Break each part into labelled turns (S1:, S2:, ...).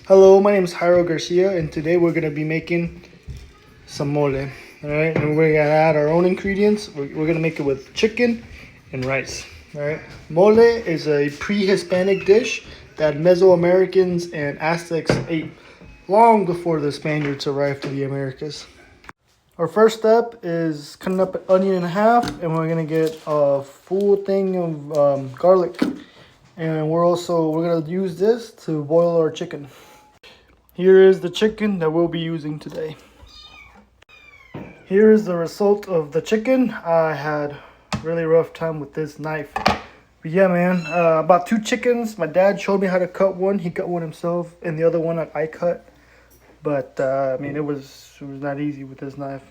S1: Hello, my name is Jairo Garcia, and today we're gonna be making some mole. All right, and we're gonna add our own ingredients. We're gonna make it with chicken and rice. All right, mole is a pre-Hispanic dish that Mesoamericans and Aztecs ate long before the Spaniards arrived to the Americas. Our first step is cutting up an onion in half, and we're gonna get a full thing of garlic, and we're gonna use this to boil our chicken. Here is the chicken that we'll be using today. Here is the result of the chicken. I had a really rough time with this knife. But yeah, man, about 2 chickens. My dad showed me how to cut one. He cut one himself, and the other one I cut. But I mean, it was not easy with this knife.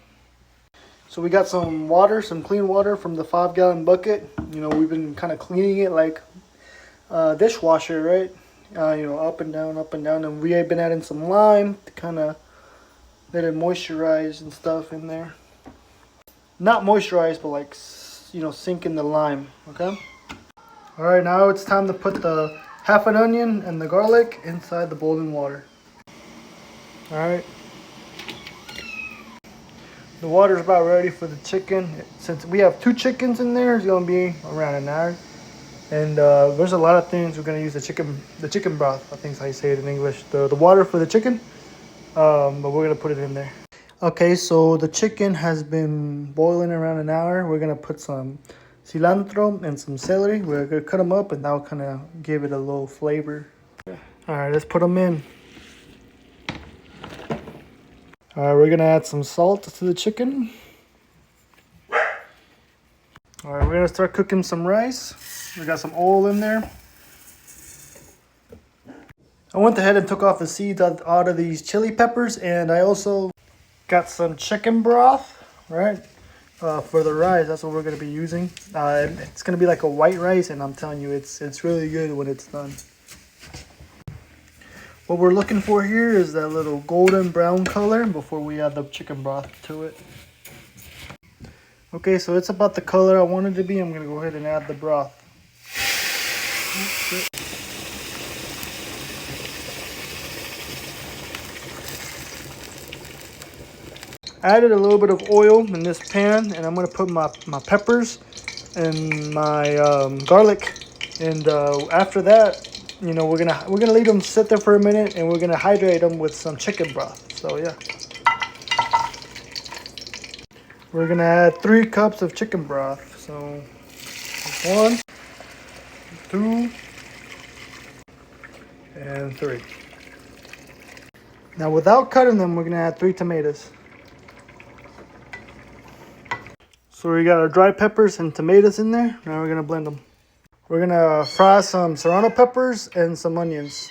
S1: So we got some water, some clean water from the 5-gallon bucket. You know, we've been kind of cleaning it like a dishwasher, right? Up and down, and we have been adding some lime to kind of let it moisturize and stuff in there. Not moisturize, but like, sink in the lime, okay? All right, now it's time to put the half an onion and the garlic inside the boiling water. All right. The water's about ready for the chicken. Since we have 2 chickens in there, it's gonna be around an hour. And there's a lot of things we're gonna use the chicken broth. I think is how you say it in English. The water for the chicken, but we're gonna put it in there. Okay, so the chicken has been boiling around an hour. We're gonna put some cilantro and some celery. We're gonna cut them up, and that'll kind of give it a little flavor. All right, let's put them in. All right, we're gonna add some salt to the chicken. All right, we're gonna start cooking some rice. We got some oil in there. I went ahead and took off the seeds out of these chili peppers, and I also got some chicken broth, right? For the rice, that's what we're gonna be using. It's gonna be like a white rice, and I'm telling you, it's really good when it's done. What we're looking for here is that little golden brown color before we add the chicken broth to it. Okay, so it's about the color I want it to be. I'm gonna go ahead and add the broth. Added a little bit of oil in this pan, and I'm gonna put my peppers and my garlic, and after that, we're gonna leave them sit there for a minute, and we're gonna hydrate them with some chicken broth. So yeah, we're gonna add 3 cups of chicken broth. So 1, 2, and 3. Now without cutting them, we're gonna add 3 tomatoes. So we got our dry peppers and tomatoes in there. Now we're gonna blend them. We're gonna fry some serrano peppers and some onions.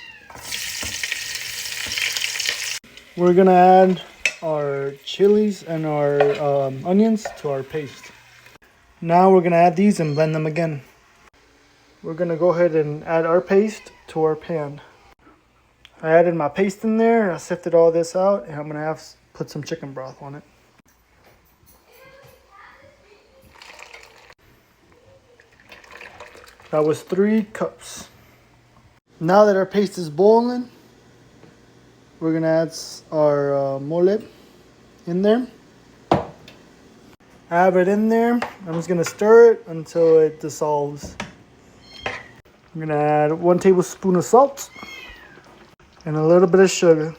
S1: We're gonna add our chilies and our onions to our paste. Now we're gonna add these and blend them again. We're gonna go ahead and add our paste to our pan. I added my paste in there, I sifted all this out, and I'm gonna put some chicken broth on it. That was 3 cups. Now that our paste is boiling, we're gonna add our mole in there. Have it in there. I'm just gonna stir it until it dissolves. I'm gonna add 1 tablespoon of salt and a little bit of sugar.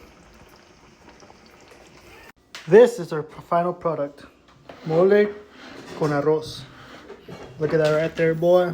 S1: This is our final product, mole con arroz. Look at that right there, boy.